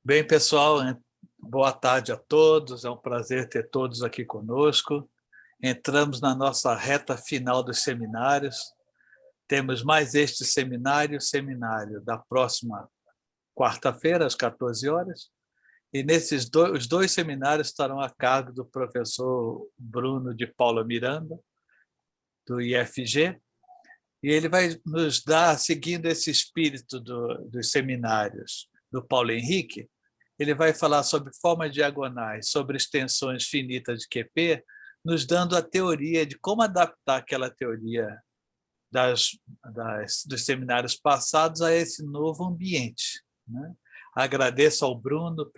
Bem, pessoal, boa tarde a todos. É um prazer ter todos aqui conosco. Entramos na nossa reta final dos seminários. Temos mais este seminário da próxima quarta-feira, às 14 horas. E os dois seminários estarão a cargo do professor Bruno de Paula Miranda, do IFG, e ele vai nos dar, seguindo esse espírito dos seminários do Paulo Henrique, ele vai falar sobre formas diagonais, sobre extensões finitas de QP, nos dando a teoria de como adaptar aquela teoria dos seminários passados a esse novo ambiente, né? Agradeço ao Bruno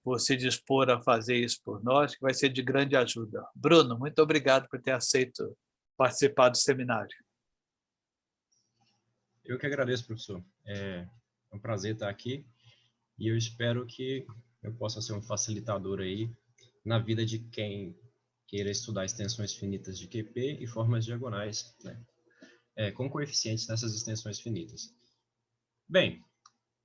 por se dispor a fazer isso por nós, que vai ser de grande ajuda. Bruno, muito obrigado por ter aceito participar do seminário. Eu que agradeço, professor. É um prazer estar aqui e eu espero que eu possa ser um facilitador aí na vida de quem queira estudar extensões finitas de QP e formas diagonais, né? Com coeficientes nessas extensões finitas. Bem,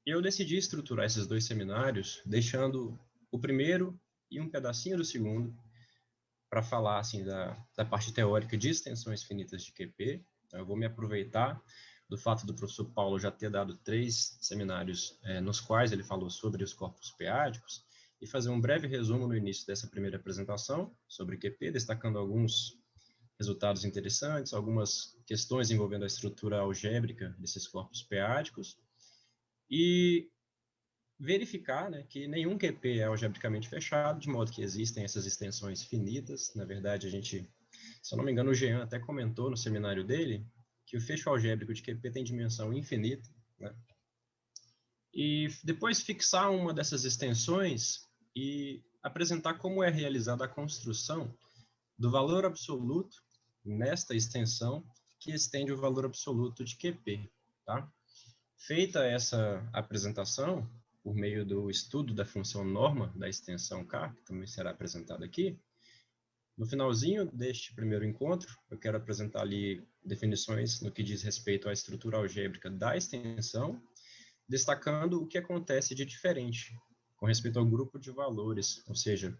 eu decidi estruturar esses dois seminários deixando o primeiro e um pedacinho do segundo para falar assim da parte teórica de extensões finitas de QP. Então, eu vou me aproveitar do fato do professor Paulo já ter dado 3 seminários nos quais ele falou sobre os corpos p-ádicos e fazer um breve resumo no início dessa primeira apresentação sobre QP, destacando alguns resultados interessantes, algumas questões envolvendo a estrutura algébrica desses corpos p-ádicos e verificar, né, que nenhum QP é algebricamente fechado, de modo que existem essas extensões finitas. Na verdade, a gente, se eu não me engano, o Jean até comentou no seminário dele que o fecho algébrico de QP tem dimensão infinita, né? E depois fixar uma dessas extensões e apresentar como é realizada a construção do valor absoluto nesta extensão que estende o valor absoluto de QP, tá? Feita essa apresentação, por meio do estudo da função norma da extensão K, que também será apresentado aqui, no finalzinho deste primeiro encontro, eu quero apresentar ali definições no que diz respeito à estrutura algébrica da extensão, destacando o que acontece de diferente com respeito ao grupo de valores, ou seja,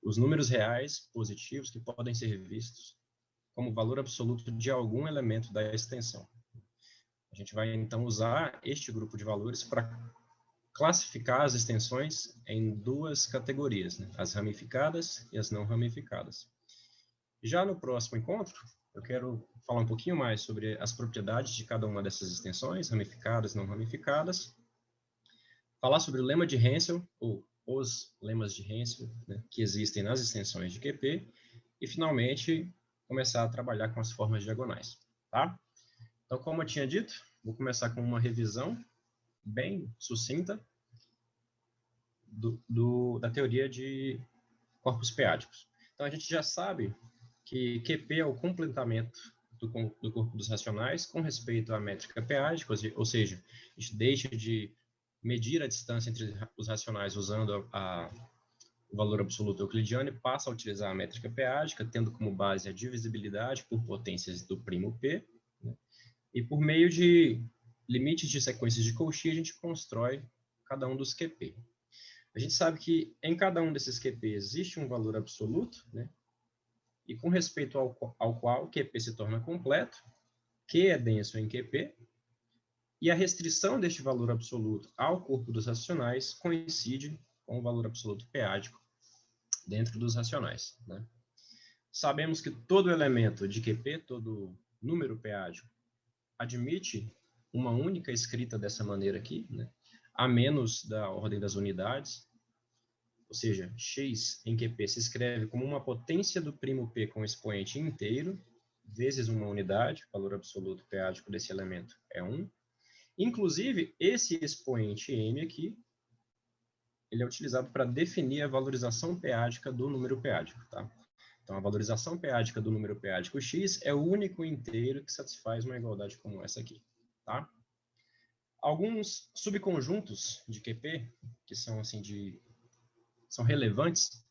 os números reais positivos que podem ser vistos como valor absoluto de algum elemento da extensão. A gente vai, então, usar este grupo de valores para classificar as extensões em duas categorias, né? As ramificadas e as não ramificadas. Já no próximo encontro, eu quero falar um pouquinho mais sobre as propriedades de cada uma dessas extensões, ramificadas e não ramificadas, falar sobre o lema de Hensel, ou os lemas de Hensel, né, que existem nas extensões de QP, e, finalmente, começar a trabalhar com as formas diagonais. Tá? Então, como eu tinha dito, vou começar com uma revisão bem sucinta da teoria de corpos p-ádicos. Então, a gente já sabe que QP é o completamento do corpo dos racionais com respeito à métrica p-ádica, ou seja, a gente deixa de medir a distância entre os racionais usando o valor absoluto euclidiano e passa a utilizar a métrica p-ádica, tendo como base a divisibilidade por potências do primo p, né? E por meio de limites de sequências de Cauchy, a gente constrói cada um dos QP. A gente sabe que em cada um desses QP existe um valor absoluto, né? E com respeito ao qual QP se torna completo, Q é denso em QP, e a restrição deste valor absoluto ao corpo dos racionais coincide com o valor absoluto p-ádico dentro dos racionais, né? Sabemos que todo elemento de QP, todo número p-ádico, admite uma única escrita dessa maneira aqui, né? A menos da ordem das unidades, ou seja, x em QP se escreve como uma potência do primo p com expoente inteiro, vezes uma unidade, o valor absoluto p-ádico desse elemento é 1. Inclusive, esse expoente m aqui, ele é utilizado para definir a valorização p-ádica do número p-ádico, tá? Então, a valorização p-ádica do número p-ádico x é o único inteiro que satisfaz uma igualdade como essa aqui, tá? Alguns subconjuntos de QP, que são assim são relevantes,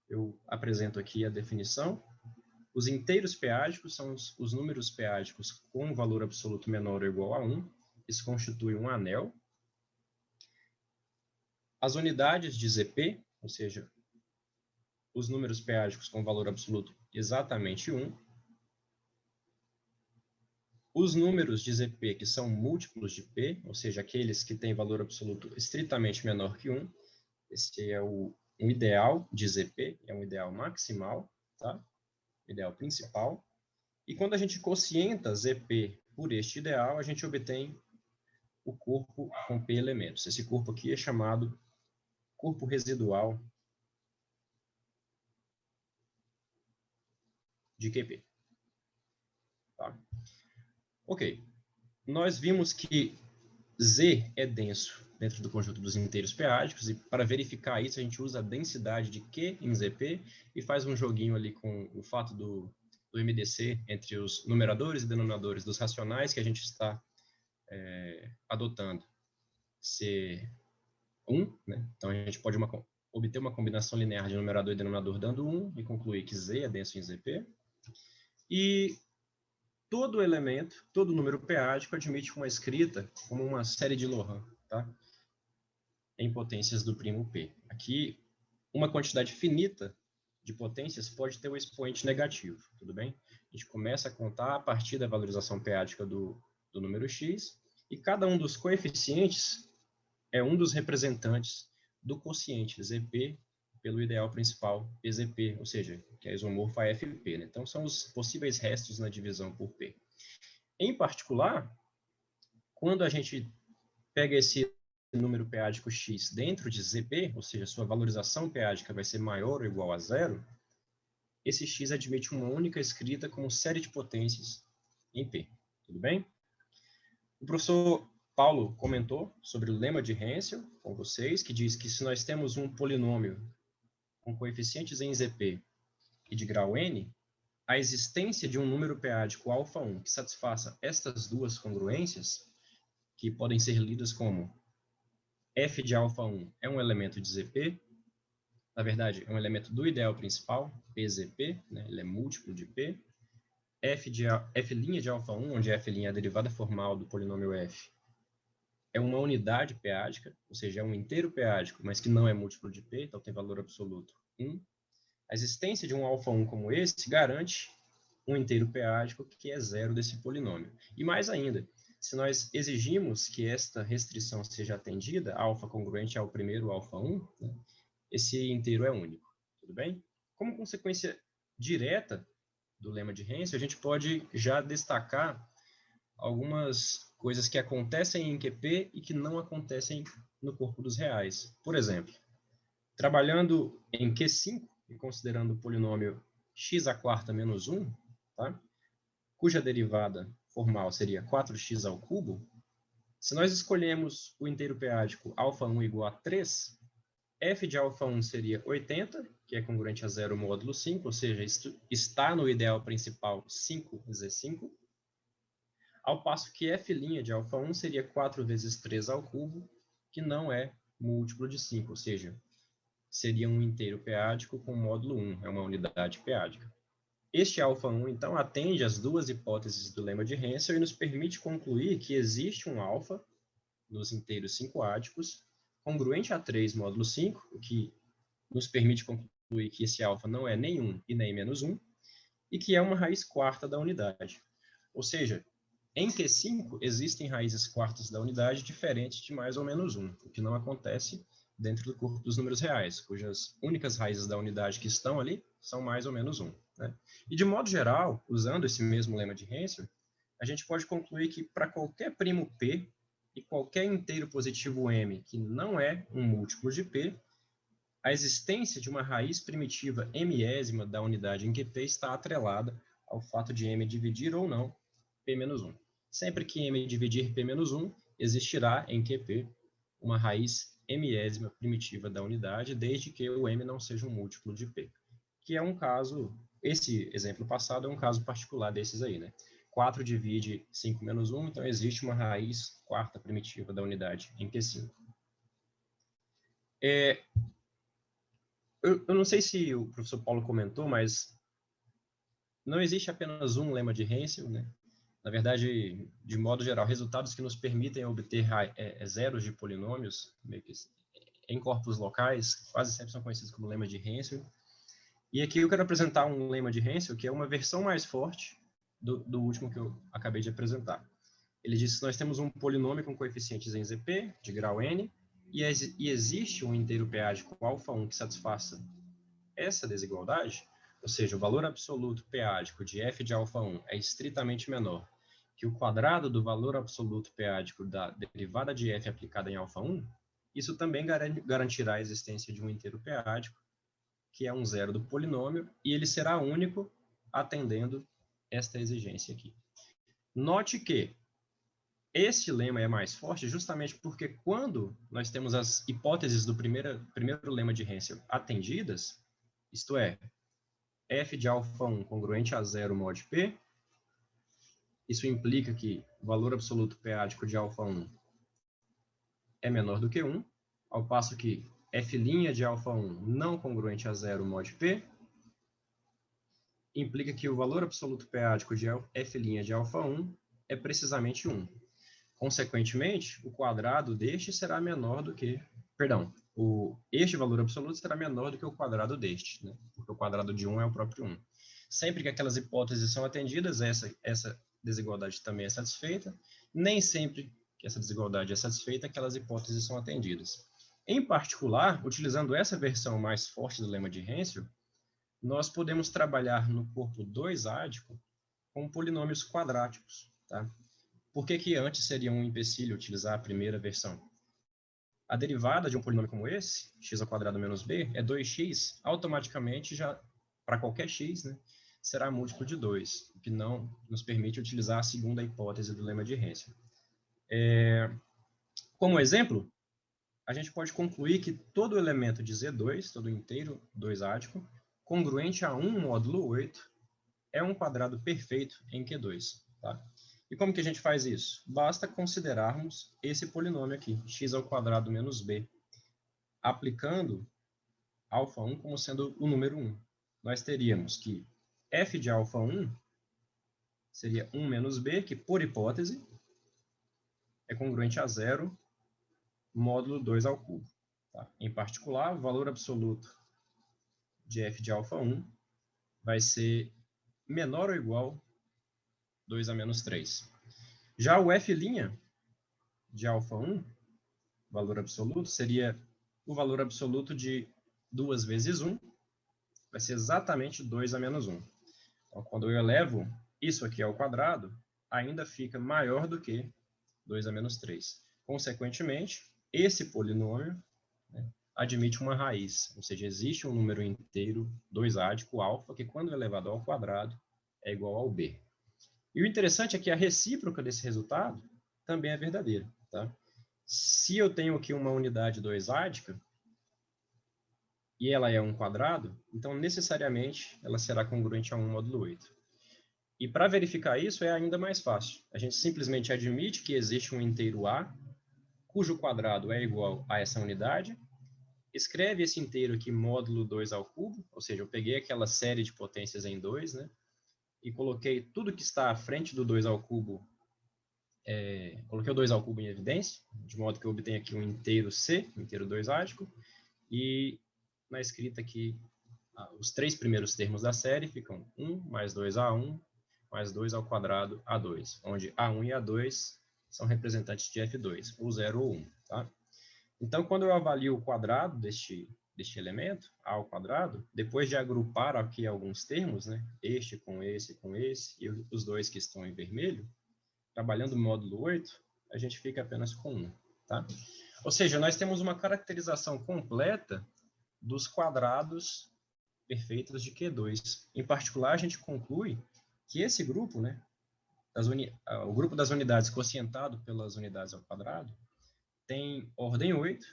eu apresento aqui a definição. Os inteiros p-ádicos são os números p-ádicos com valor absoluto menor ou igual a 1. Isso constitui um anel. As unidades de ZP, ou seja, os números p-ádicos com valor absoluto exatamente 1. Os números de ZP que são múltiplos de P, ou seja, aqueles que têm valor absoluto estritamente menor que 1. Esse é um ideal de ZP, é um ideal maximal, tá? Ideal principal. E quando a gente quocienta ZP por este ideal, a gente obtém o corpo com P elementos. Esse corpo aqui é chamado corpo residual de QP. Tá? Ok. Nós vimos que Z é denso dentro do conjunto dos inteiros p-ádicos, e para verificar isso a gente usa a densidade de Q em ZP e faz um joguinho ali com o fato do MDC entre os numeradores e denominadores dos racionais que a gente está adotando ser 1, né? Então a gente pode obter uma combinação linear de numerador e denominador dando 1 e concluir que Z é denso em ZP. E todo elemento, todo número p-ádico admite uma escrita como uma série de Laurent, tá? Em potências do primo P. Aqui, uma quantidade finita de potências pode ter um expoente negativo, tudo bem? A gente começa a contar a partir da valorização p-ádica do número x, e cada um dos coeficientes é um dos representantes do quociente ZP pelo ideal principal PZP, ou seja, que é isomorfo a FP. Né? Então, são os possíveis restos na divisão por P. Em particular, quando a gente pega esse número p-ádico x dentro de ZP, ou seja, sua valorização p-ádica vai ser maior ou igual a zero, esse x admite uma única escrita como série de potências em P. Tudo bem? O professor Paulo comentou sobre o lema de Hensel com vocês, que diz que se nós temos um polinômio com coeficientes em ZP e de grau n, a existência de um número p-ádico α1 que satisfaça estas duas congruências, que podem ser lidas como f de' é um elemento de ZP, na verdade, é um elemento do ideal principal, PZP, né? Ele é múltiplo de P. F' de α1, onde f' é a derivada formal do polinômio f, é uma unidade p-ádica, ou seja, é um inteiro p-ádico, mas que não é múltiplo de P, então tem valor absoluto 1. A existência de um α1 como esse garante um inteiro p-ádico que é zero desse polinômio. E mais ainda, se nós exigimos que esta restrição seja atendida, α congruente ao primeiro α1, né, esse inteiro é único. Tudo bem? Como consequência direta do lema de Hensel, a gente pode já destacar algumas coisas que acontecem em QP e que não acontecem no corpo dos reais. Por exemplo, trabalhando em Q5 e considerando o polinômio x² menos 1, tá? Cuja derivada formal seria 4x², se nós escolhemos o inteiro p-ádico α1 igual a 3, f de α1 seria 80, que é congruente a 0 módulo 5, ou seja, isto está no ideal principal 5z5, ao passo que f' de α1 seria 4 vezes 3², que não é múltiplo de 5, ou seja, seria um inteiro p-ádico com módulo 1, é uma unidade p-ádica. Este α1, então, atende às duas hipóteses do lema de Hensel e nos permite concluir que existe um alfa nos inteiros 5-ádicos, congruente a 3 módulo 5, o que nos permite concluir que esse alfa não é nem 1 e nem menos 1, e que é uma raiz quarta da unidade. Ou seja, em Q5 existem raízes quartas da unidade diferentes de mais ou menos 1, o que não acontece dentro do corpo dos números reais, cujas únicas raízes da unidade que estão ali são mais ou menos 1. Né? E de modo geral, usando esse mesmo lema de Hensel, a gente pode concluir que para qualquer primo P e qualquer inteiro positivo M que não é um múltiplo de P, a existência de uma raiz primitiva mésima da unidade em que P está atrelada ao fato de M dividir ou não P-1. Sempre que M dividir P-1, existirá em QP uma raiz mésima primitiva da unidade, desde que o M não seja um múltiplo de P. Que é um caso, esse exemplo passado é um caso particular desses aí, né? 4 divide 5 menos 1, então existe uma raiz quarta primitiva da unidade em Q5. Eu não sei se o professor Paulo comentou, mas não existe apenas um lema de Hensel, né? Na verdade, de modo geral, resultados que nos permitem obter zeros de polinômios, meio que em corpos locais, quase sempre são conhecidos como lema de Hensel. E aqui eu quero apresentar um lema de Hensel, que é uma versão mais forte do último que eu acabei de apresentar. Ele diz que nós temos um polinômio com coeficientes em ZP, de grau n, e existe um inteiro PAdco alfa1 que satisfaça essa desigualdade, ou seja, o valor absoluto PAdco de f de alfa1 é estritamente menor que o quadrado do valor absoluto PAdco da derivada de f aplicada em alfa1, isso também garantirá a existência de um inteiro PAdco, que é um zero do polinômio, e ele será único atendendo esta exigência aqui. Note que este lema é mais forte justamente porque quando nós temos as hipóteses do primeiro lema de Hensel atendidas, isto é, f de alfa1 congruente a zero mod p, isso implica que o valor absoluto PAdco de alfa1 é menor do que 1, ao passo que f' de alfa1 não congruente a zero mod p, implica que o valor absoluto PAdco de f' de alfa1 é precisamente 1. Consequentemente, o quadrado deste será menor do que... Perdão, este valor absoluto será menor do que o quadrado deste, né? Porque o quadrado de 1 é o próprio 1. Sempre que aquelas hipóteses são atendidas, essa desigualdade também é satisfeita. Nem sempre que essa desigualdade é satisfeita, aquelas hipóteses são atendidas. Em particular, utilizando essa versão mais forte do lema de Hensel, nós podemos trabalhar no corpo 2-ádico com polinômios quadráticos, tá? Por que antes seria um empecilho utilizar a primeira versão? A derivada de um polinômio como esse, x² menos b, é 2x, automaticamente, já para qualquer x, né, será múltiplo de 2, o que não nos permite utilizar a segunda hipótese do lema de Hensel. Como exemplo, a gente pode concluir que todo elemento de Z2, todo inteiro 2-ádico, congruente a 1 módulo 8, é um quadrado perfeito em Q2. Tá? E como que a gente faz isso? Basta considerarmos esse polinômio aqui, x² menos b, aplicando alfa1 como sendo o número 1. Nós teríamos que f de alfa1 seria 1 menos b, que por hipótese é congruente a 0 módulo 2 ao cubo. Tá? Em particular, o valor absoluto de f de alfa1 vai ser menor ou igual a 2 a menos 3. Já o f' de alfa1, valor absoluto, seria o valor absoluto de 2 vezes 1, vai ser exatamente 2 a menos 1. Então, quando eu elevo isso aqui ao quadrado, ainda fica maior do que 2 a menos 3. Consequentemente, esse polinômio, né, admite uma raiz, ou seja, existe um número inteiro 2-ádico alfa que, quando elevado ao quadrado, é igual ao b. E o interessante é que a recíproca desse resultado também é verdadeira. Tá? Se eu tenho aqui uma unidade 2-ádica e ela é um quadrado, então necessariamente ela será congruente a 1 módulo 8. E para verificar isso é ainda mais fácil. A gente simplesmente admite que existe um inteiro A, cujo quadrado é igual a essa unidade, escreve esse inteiro aqui módulo 2 ao cubo, ou seja, eu peguei aquela série de potências em 2, né, e coloquei tudo que está à frente do 2 ao cubo, coloquei o 2 ao cubo em evidência, de modo que eu obtenho aqui um inteiro C, um inteiro 2-ádico, e na escrita aqui, os 3 primeiros termos da série ficam 1 mais 2A1 mais 2 ao quadrado A2, onde A1 e A2 são representantes de F2, ou 0 ou 1. Tá? Então, quando eu avalio o quadrado deste elemento, A ao quadrado, depois de agrupar aqui alguns termos, né, este com esse, e os dois que estão em vermelho, trabalhando no módulo 8, a gente fica apenas com 1. Tá? Ou seja, nós temos uma caracterização completa dos quadrados perfeitos de Q2. Em particular, a gente conclui que esse grupo, né, o grupo das unidades quocientado pelas unidades ao quadrado, tem ordem 8,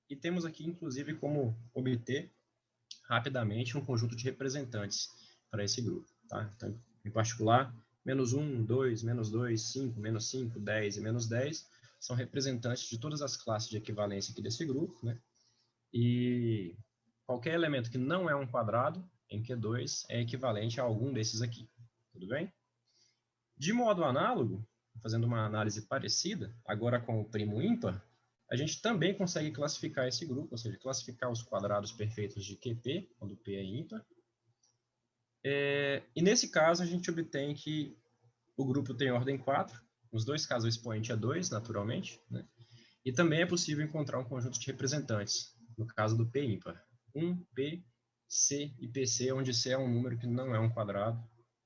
e temos aqui, inclusive, como obter rapidamente um conjunto de representantes para esse grupo. Tá? Então, em particular, menos 1, 2, menos 2, 5, menos 5, 10 e menos 10 são representantes de todas as classes de equivalência aqui desse grupo, né? E qualquer elemento que não é um quadrado em Q2 é equivalente a algum desses aqui. Tudo bem? De modo análogo, fazendo uma análise parecida, agora com o primo ímpar, A gente também consegue classificar esse grupo, ou seja, classificar os quadrados perfeitos de QP, quando P é ímpar. E nesse caso, a gente obtém que o grupo tem ordem 4, nos dois casos o expoente é 2, naturalmente, né? E também é possível encontrar um conjunto de representantes, no caso do P ímpar. 1, P, C e PC, onde C é um número que não é um quadrado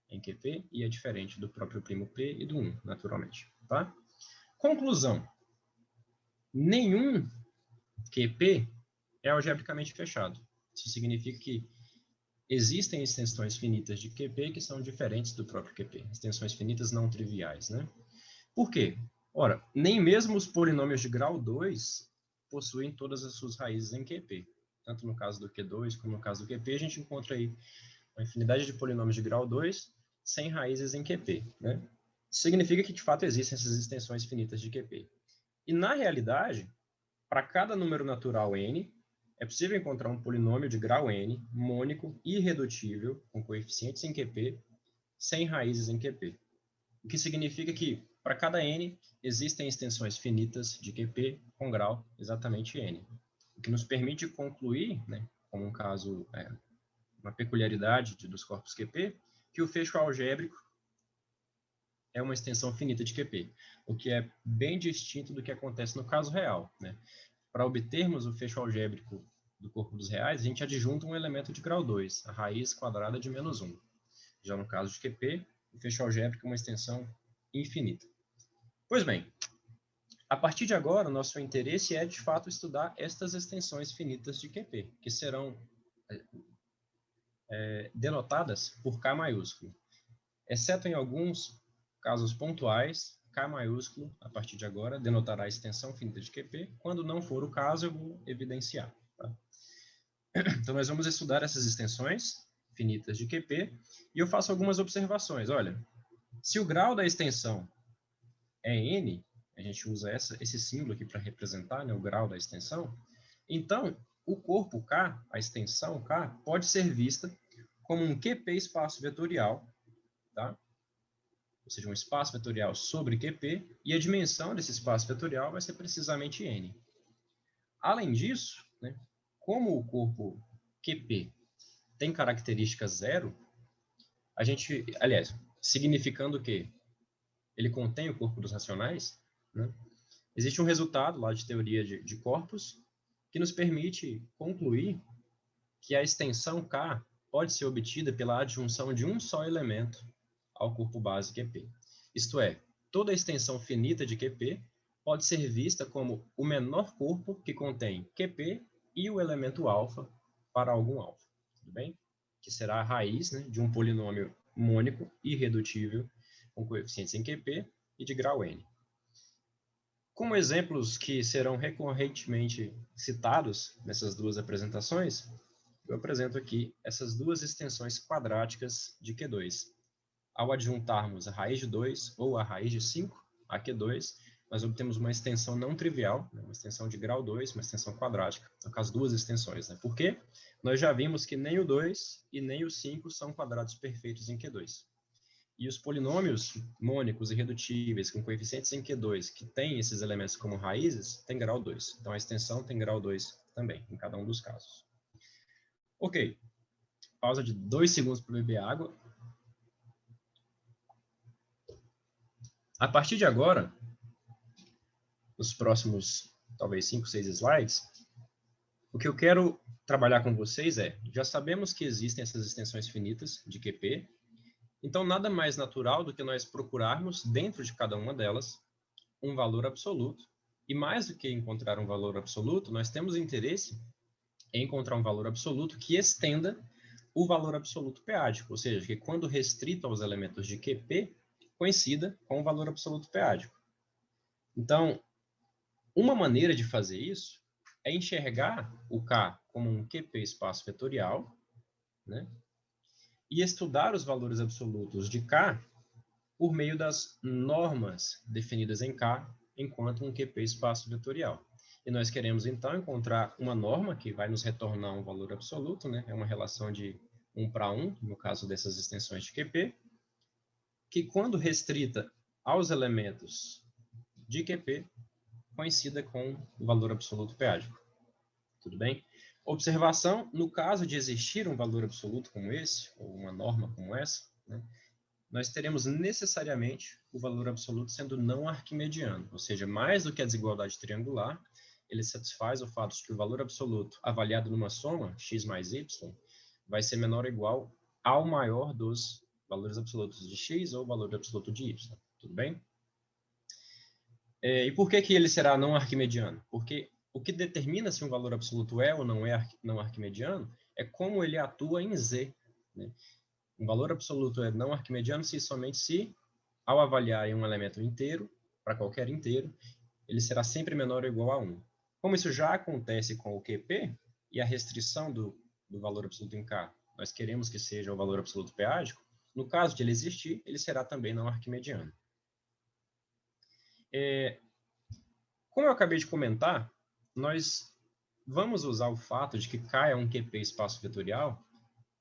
em QP e é diferente do próprio primo P e do 1, naturalmente. Tá? Conclusão. Nenhum QP é algebricamente fechado. Isso significa que existem extensões finitas de QP que são diferentes do próprio QP. Extensões finitas não triviais, né? Por quê? Ora, nem mesmo os polinômios de grau 2 possuem todas as suas raízes em QP. Tanto no caso do Q2 como no caso do QP, a gente encontra aí uma infinidade de polinômios de grau 2 sem raízes em QP, né? Isso significa que, de fato, existem essas extensões finitas de QP. E, na realidade, para cada número natural n, é possível encontrar um polinômio de grau n, mônico, irredutível, com coeficientes em QP, sem raízes em QP. O que significa que, para cada n, existem extensões finitas de QP com grau exatamente n. O que nos permite concluir, né, como um caso, uma peculiaridade dos corpos QP, que o fecho algébrico é uma extensão finita de QP, o que é bem distinto do que acontece no caso real, né? Para obtermos o fecho algébrico do corpo dos reais, a gente adjunta um elemento de grau 2, a raiz quadrada de menos 1. Já no caso de QP, o fecho algébrico é uma extensão infinita. Pois bem, a partir de agora, o nosso interesse é, de fato, estudar estas extensões finitas de QP, que serão denotadas por K maiúsculo. Exceto em alguns casos pontuais, K maiúsculo, a partir de agora, denotará a extensão finita de QP. Quando não for o caso, eu vou evidenciar. Tá? Então, nós vamos estudar essas extensões finitas de QP e eu faço algumas observações. Olha, se o grau da extensão é n, a gente usa esse símbolo aqui para representar, né, o grau da extensão, então o corpo K, a extensão K, pode ser vista como um QP espaço vetorial, tá? Ou seja, um espaço vetorial sobre QP, e a dimensão desse espaço vetorial vai ser precisamente n. Além disso, né, como o corpo QP tem característica zero, a gente, aliás, significando que ele contém o corpo dos racionais, né, existe um resultado lá de teoria de corpos que nos permite concluir que a extensão K pode ser obtida pela adjunção de um só elemento ao corpo base QP. Isto é, toda extensão finita de QP pode ser vista como o menor corpo que contém QP e o elemento alfa para algum alfa, tudo bem? Que será a raiz, né, de um polinômio mônico irredutível com coeficientes em QP e de grau n. Como exemplos que serão recorrentemente citados nessas duas apresentações, eu apresento aqui essas duas extensões quadráticas de Q2. Ao adjuntarmos a raiz de 2 ou a raiz de 5 a Q2, nós obtemos uma extensão não trivial, uma extensão de grau 2, uma extensão quadrática, no caso, duas extensões. Né? Por quê? Nós já vimos que nem o 2 e nem o 5 são quadrados perfeitos em Q2. E os polinômios mônicos irredutíveis com coeficientes em Q2, que têm esses elementos como raízes, têm grau 2. Então, a extensão tem grau 2 também, em cada um dos casos. Ok. Pausa de 2 segundos para beber água. A partir de agora, nos próximos, talvez, 5, 6 slides, o que eu quero trabalhar com vocês é, já sabemos que existem essas extensões finitas de QP, então nada mais natural do que nós procurarmos, dentro de cada uma delas, um valor absoluto, e mais do que encontrar um valor absoluto, nós temos interesse em encontrar um valor absoluto que estenda o valor absoluto p-ádico, ou seja, que quando restrito aos elementos de QP, coincida com o valor absoluto p-ádico. Então, uma maneira de fazer isso é enxergar o K como um QP espaço vetorial, né? E estudar os valores absolutos de K por meio das normas definidas em K enquanto um QP espaço vetorial. E nós queremos, então, encontrar uma norma que vai nos retornar um valor absoluto, né? É uma relação de 1 para 1, no caso dessas extensões de QP, que quando restrita aos elementos de QP, conhecida com o valor absoluto peágico. Tudo bem? Observação, no caso de existir um valor absoluto como esse, ou uma norma como essa, né, nós teremos necessariamente o valor absoluto sendo não arquimediano, ou seja, mais do que a desigualdade triangular, ele satisfaz o fato de que o valor absoluto avaliado numa soma, x mais y, vai ser menor ou igual ao maior dos valores absolutos de x ou valor absoluto de y. Tudo bem? E por que ele será não arquimediano? Porque o que determina se um valor absoluto é ou não é não arquimediano é como ele atua em z. Né? Um valor absoluto é não arquimediano somente se, ao avaliar em um elemento inteiro, para qualquer inteiro, ele será sempre menor ou igual a 1. Como isso já acontece com o QP e a restrição do valor absoluto em K, nós queremos que seja o valor absoluto peágico, no caso de ele existir, ele será também não arquimediano. Como eu acabei de comentar, nós vamos usar o fato de que K é um QP espaço vetorial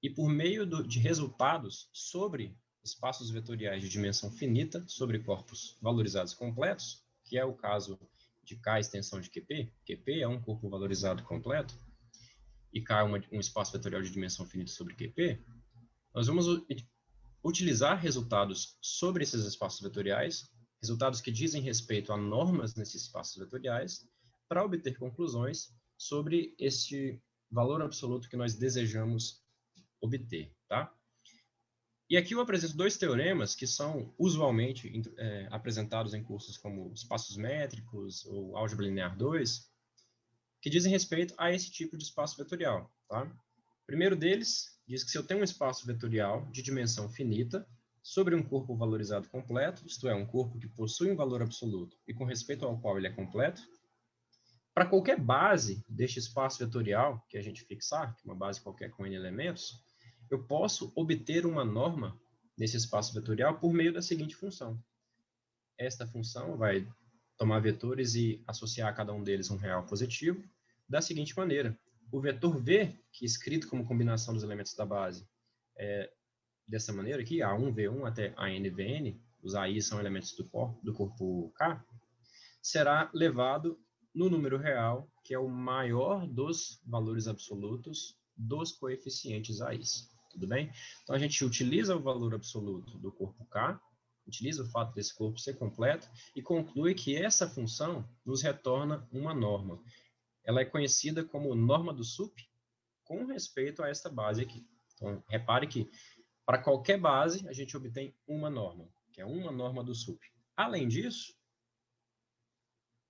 e por meio de resultados sobre espaços vetoriais de dimensão finita sobre corpos valorizados completos, que é o caso de K extensão de QP, QP é um corpo valorizado completo, e K é um espaço vetorial de dimensão finita sobre QP, nós vamos utilizar resultados sobre esses espaços vetoriais, resultados que dizem respeito a normas nesses espaços vetoriais, para obter conclusões sobre este valor absoluto que nós desejamos obter, tá? E aqui eu apresento dois teoremas que são usualmente apresentados em cursos como espaços métricos ou álgebra linear 2, que dizem respeito a esse tipo de espaço vetorial, tá? O primeiro deles diz que se eu tenho um espaço vetorial de dimensão finita sobre um corpo valorizado completo, isto é, um corpo que possui um valor absoluto e com respeito ao qual ele é completo, para qualquer base deste espaço vetorial que a gente fixar, que é uma base qualquer com n elementos, eu posso obter uma norma nesse espaço vetorial por meio da seguinte função. Esta função vai tomar vetores e associar a cada um deles um real positivo da seguinte maneira. O vetor V, que é escrito como combinação dos elementos da base, dessa maneira aqui, A1V1 até ANVN, os AI são elementos do corpo K, será levado no número real, que é o maior dos valores absolutos dos coeficientes AIs. Tudo bem? Então, a gente utiliza o valor absoluto do corpo K, utiliza o fato desse corpo ser completo e conclui que essa função nos retorna uma norma. Ela é conhecida como norma do sup com respeito a esta base aqui. Então, repare que para qualquer base a gente obtém uma norma, que é uma norma do sup. Além disso,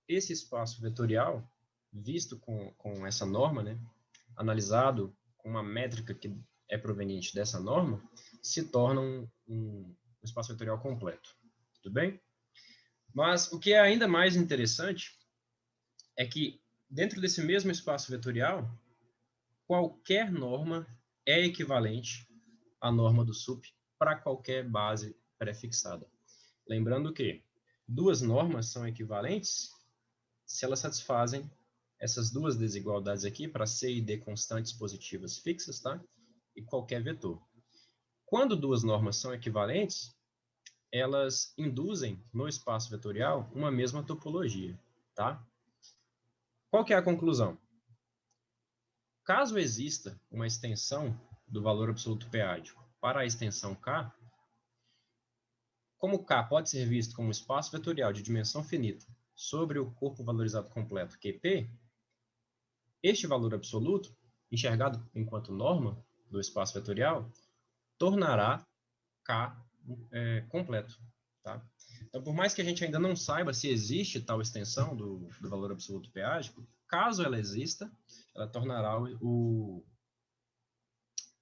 esse espaço vetorial, visto com essa norma, né, analisado com uma métrica que é proveniente dessa norma, se torna um espaço vetorial completo. Tudo bem? Mas o que é ainda mais interessante é que, dentro desse mesmo espaço vetorial, qualquer norma é equivalente à norma do sup para qualquer base prefixada. Lembrando que duas normas são equivalentes se elas satisfazem essas duas desigualdades aqui para C e D constantes positivas fixas, tá? E qualquer vetor. Quando duas normas são equivalentes, elas induzem no espaço vetorial uma mesma topologia, tá? Qual que é a conclusão? Caso exista uma extensão do valor absoluto peádico para a extensão K, como K pode ser visto como um espaço vetorial de dimensão finita sobre o corpo valorizado completo QP, este valor absoluto, enxergado enquanto norma do espaço vetorial, tornará K completo. Tá? Então, por mais que a gente ainda não saiba se existe tal extensão do valor absoluto peágico, caso ela exista, ela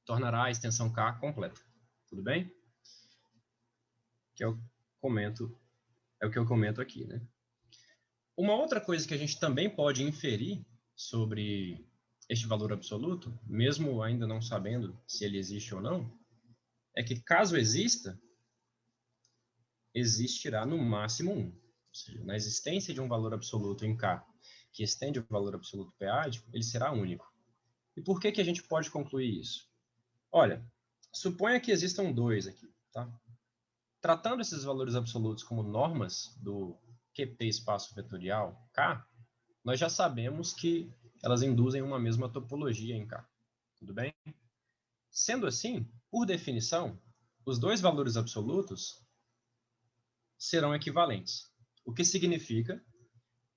tornará a extensão K completa. Tudo bem? Que é o que eu comento aqui. Né? Uma outra coisa que a gente também pode inferir sobre este valor absoluto, mesmo ainda não sabendo se ele existe ou não, é que caso exista, existirá no máximo 1. Ou seja, na existência de um valor absoluto em K que estende o valor absoluto peádico, ele será único. E por que a gente pode concluir isso? Olha, suponha que existam dois aqui. Tá? Tratando esses valores absolutos como normas do QP espaço vetorial K, nós já sabemos que elas induzem uma mesma topologia em K. Tudo bem? Sendo assim, por definição, os dois valores absolutos serão equivalentes, o que significa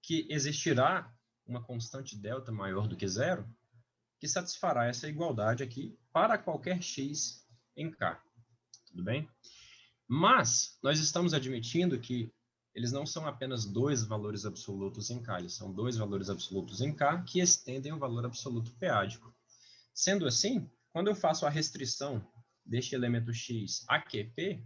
que existirá uma constante delta maior do que zero que satisfará essa igualdade aqui para qualquer x em K. Tudo bem? Mas nós estamos admitindo que eles não são apenas dois valores absolutos em K, eles são dois valores absolutos em K que estendem o valor absoluto p-ádico. Sendo assim, quando eu faço a restrição deste elemento x a QP,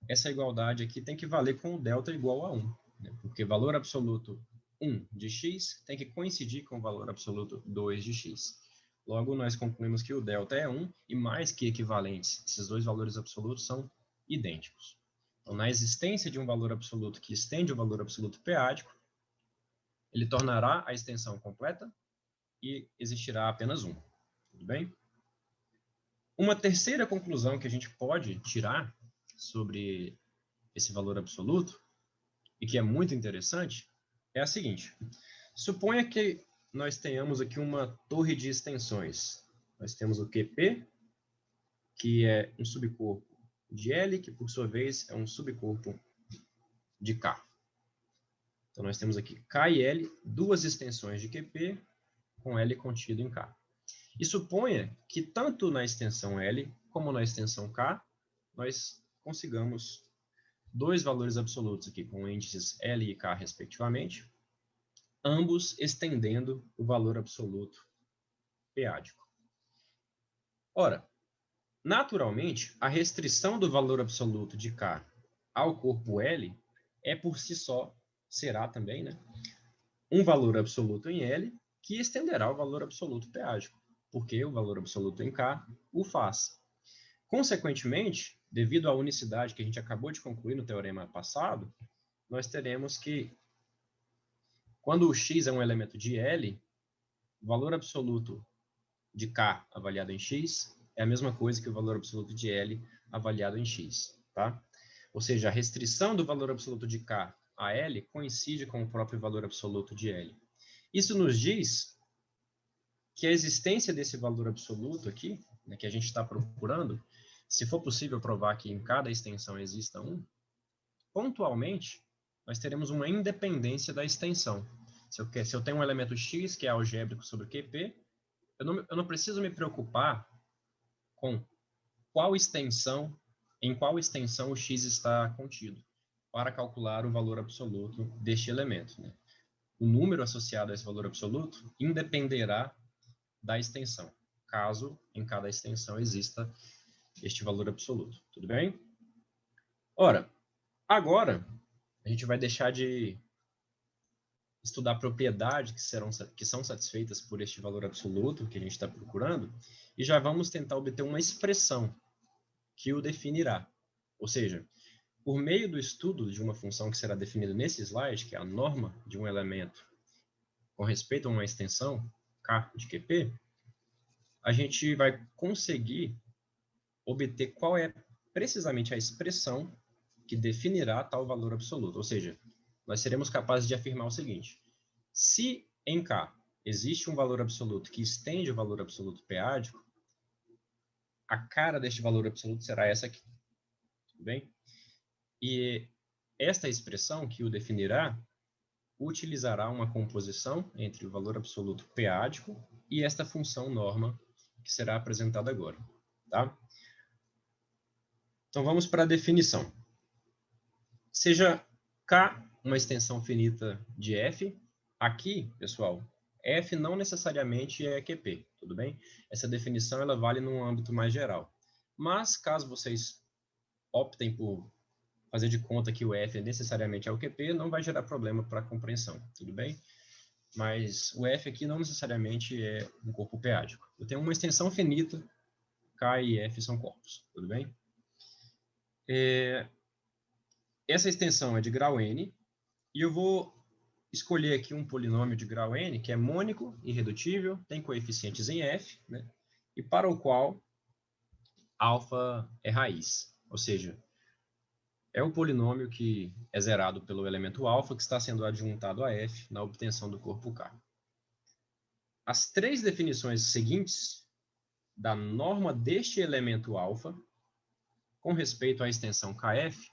essa igualdade aqui tem que valer com o delta igual a 1, né? Porque valor absoluto 1 de x tem que coincidir com o valor absoluto 2 de x. Logo, nós concluímos que o delta é 1 e mais que equivalentes, esses dois valores absolutos são idênticos. Então, na existência de um valor absoluto que estende o valor absoluto p-ádico, ele tornará a extensão completa e existirá apenas um. Tudo bem? Uma terceira conclusão que a gente pode tirar sobre esse valor absoluto, e que é muito interessante, é a seguinte. Suponha que nós tenhamos aqui uma torre de extensões. Nós temos o QP, que é um subcorpo de L, que por sua vez é um subcorpo de K. Então nós temos aqui K e L, duas extensões de QP, com L contido em K. E suponha que tanto na extensão L como na extensão K, nós consigamos dois valores absolutos aqui, com índices L e K, respectivamente, ambos estendendo o valor absoluto p-ádico. Ora, naturalmente, a restrição do valor absoluto de K ao corpo L é por si só, será também, né, um valor absoluto em L que estenderá o valor absoluto p-ádico, porque o valor absoluto em K o faz. Consequentemente, devido à unicidade que a gente acabou de concluir no teorema passado, nós teremos que, quando o x é um elemento de L, o valor absoluto de K avaliado em x é a mesma coisa que o valor absoluto de L avaliado em x. Tá? Ou seja, a restrição do valor absoluto de K a L coincide com o próprio valor absoluto de L. Isso nos diz que a existência desse valor absoluto aqui, né, que a gente está procurando, se for possível provar que em cada extensão exista um, pontualmente, nós teremos uma independência da extensão. Se eu tenho um elemento x que é algébrico sobre QP, eu não preciso me preocupar com em qual extensão o x está contido, para calcular o valor absoluto deste elemento, né? O número associado a esse valor absoluto independerá da extensão, caso em cada extensão exista este valor absoluto. Tudo bem? Ora, agora a gente vai deixar de estudar propriedades que são satisfeitas por este valor absoluto que a gente está procurando e já vamos tentar obter uma expressão que o definirá. Ou seja, por meio do estudo de uma função que será definida nesse slide, que é a norma de um elemento com respeito a uma extensão K de QP, a gente vai conseguir obter qual é precisamente a expressão que definirá tal valor absoluto. Ou seja, nós seremos capazes de afirmar o seguinte: se em K existe um valor absoluto que estende o valor absoluto p-ádico, a cara deste valor absoluto será essa aqui. Tudo bem? E esta expressão que o definirá utilizará uma composição entre o valor absoluto p-ádico e esta função norma que será apresentada agora. Tá? Então vamos para a definição. Seja K uma extensão finita de F, aqui, pessoal, F não necessariamente é QP, tudo bem? Essa definição ela vale num âmbito mais geral. Mas, caso vocês optem por fazer de conta que o F necessariamente é o QP, não vai gerar problema para a compreensão, tudo bem? Mas o F aqui não necessariamente é um corpo p-ádico. Eu tenho uma extensão finita, K e F são corpos, tudo bem? Essa extensão é de grau n, e eu vou escolher aqui um polinômio de grau n, que é mônico, irredutível, tem coeficientes em f, né? E para o qual alfa é raiz. Ou seja, é o polinômio que é zerado pelo elemento alfa, que está sendo adjuntado a f na obtenção do corpo K. As três definições seguintes da norma deste elemento alfa, com respeito à extensão KF,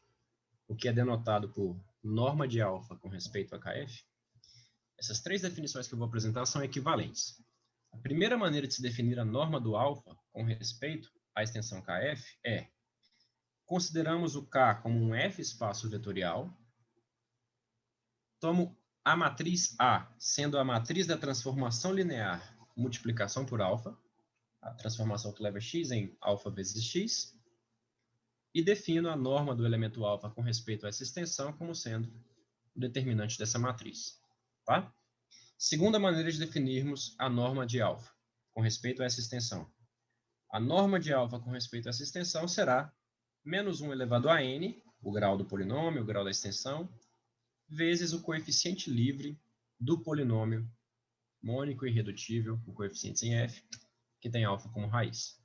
o que é denotado por norma de alfa com respeito a KF, essas três definições que eu vou apresentar são equivalentes. A primeira maneira de se definir a norma do alfa com respeito à extensão KF é: consideramos o K como um F espaço vetorial, tomo a matriz A sendo a matriz da transformação linear multiplicação por alfa, a transformação que leva x em alfa vezes x, e defino a norma do elemento alfa com respeito a essa extensão como sendo o determinante dessa matriz. Tá? Segunda maneira de definirmos a norma de alfa com respeito a essa extensão. A norma de alfa com respeito a essa extensão será menos 1 elevado a n, o grau do polinômio, o grau da extensão, vezes o coeficiente livre do polinômio mônico e irredutível, com coeficientes em f, que tem alfa como raiz.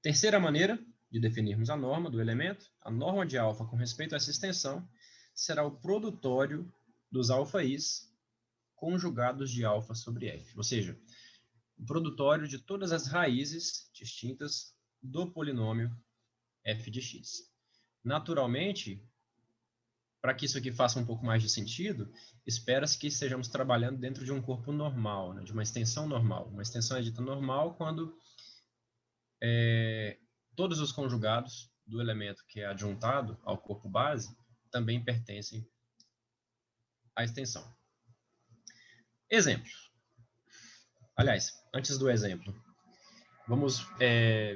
Terceira maneira de definirmos a norma do elemento, a norma de alfa com respeito a essa extensão será o produtório dos alfa-i's conjugados de alfa sobre f, ou seja, o produtório de todas as raízes distintas do polinômio f de x. Naturalmente, para que isso aqui faça um pouco mais de sentido, espera-se que estejamos trabalhando dentro de um corpo normal, né, de uma extensão normal. Uma extensão é dita normal quando todos os conjugados do elemento que é adjuntado ao corpo base também pertencem à extensão. Exemplo. Aliás, antes do exemplo, vamos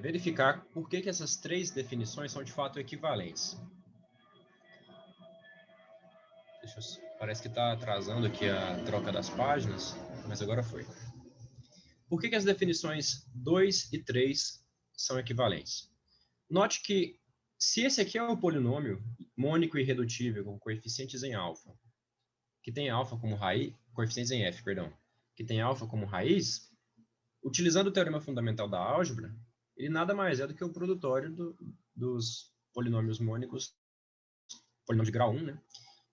verificar por que essas três definições são de fato equivalentes. Parece que está atrasando aqui a troca das páginas, mas agora foi. Por que as definições 2 e 3 são equivalentes? Note que, se esse aqui é o polinômio mônico e irredutível com coeficientes em alfa, que tem alfa como raiz, coeficientes em f, perdão, que tem alfa como raiz, utilizando o teorema fundamental da álgebra, ele nada mais é do que o produtório dos polinômios mônicos, polinômio de grau 1, né?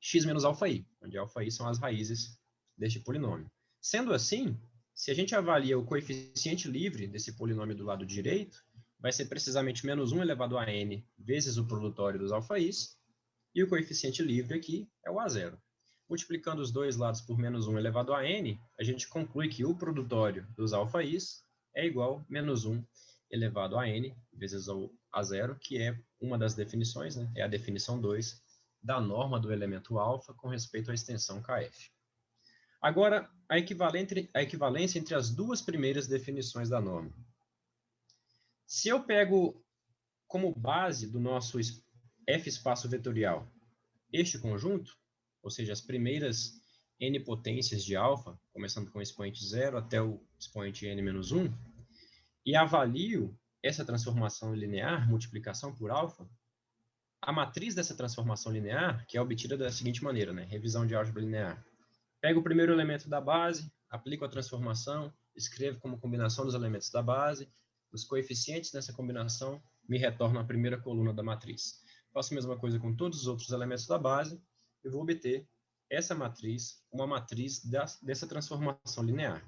X menos alfa-i, onde alfa-i são as raízes deste polinômio. Sendo assim, se a gente avalia o coeficiente livre desse polinômio do lado direito, vai ser precisamente menos 1 elevado a n vezes o produtório dos alfa-i's, e o coeficiente livre aqui é o A0. Multiplicando os dois lados por menos 1 elevado a n, a gente conclui que o produtório dos alfa-i's é igual a menos 1 elevado a n vezes o A0, que é uma das definições, né? É a definição 2 da norma do elemento alfa com respeito à extensão KF. Agora, a equivalência entre as duas primeiras definições da norma. Se eu pego como base do nosso F espaço vetorial este conjunto, ou seja, as primeiras n potências de alfa, começando com o expoente 0 até o expoente n-1, e avalio essa transformação linear, multiplicação por alfa, a matriz dessa transformação linear, que é obtida da seguinte maneira, né? Revisão de álgebra linear. Pego o primeiro elemento da base, aplico a transformação, escrevo como combinação dos elementos da base, os coeficientes dessa combinação me retornam a primeira coluna da matriz. Faço a mesma coisa com todos os outros elementos da base e vou obter essa matriz, uma matriz dessa transformação linear.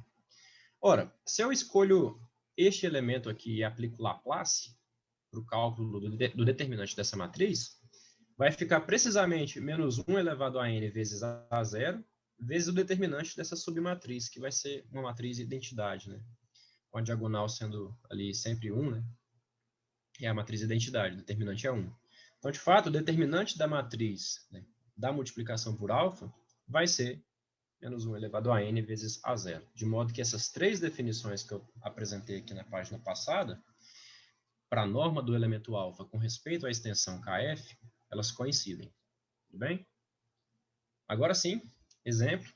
Ora, se eu escolho este elemento aqui e aplico Laplace para o cálculo do determinante dessa matriz, vai ficar precisamente menos 1 elevado a n vezes A0, vezes o determinante dessa submatriz, que vai ser uma matriz identidade, né? Com a diagonal sendo ali sempre 1, né? É a matriz identidade, o determinante é 1. Então, de fato, o determinante da matriz, né, da multiplicação por alfa vai ser menos 1 elevado a n vezes A0. De modo que essas três definições que eu apresentei aqui na página passada, para a norma do elemento alfa com respeito à extensão KF, elas coincidem. Tudo bem? Agora sim, exemplo.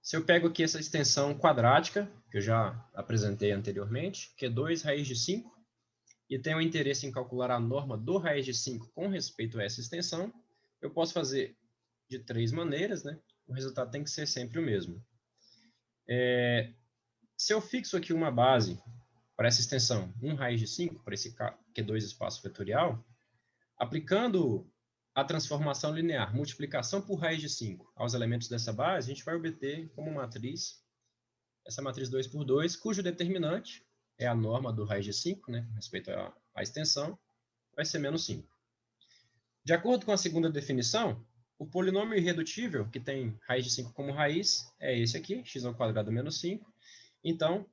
Se eu pego aqui essa extensão quadrática, que eu já apresentei anteriormente, que é 2 raiz de 5, e tenho interesse em calcular a norma do raiz de 5 com respeito a essa extensão, eu posso fazer de três maneiras, né? O resultado tem que ser sempre o mesmo. Se eu fixo aqui uma base para essa extensão 1 raiz de 5, para esse Q2 espaço vetorial, aplicando a transformação linear, multiplicação por raiz de 5 aos elementos dessa base, a gente vai obter como matriz, essa matriz 2 por 2, cujo determinante é a norma do raiz de 5, né, com respeito à extensão, vai ser menos 5. De acordo com a segunda definição, o polinômio irredutível, que tem raiz de 5 como raiz, é esse aqui, x² menos 5. Então,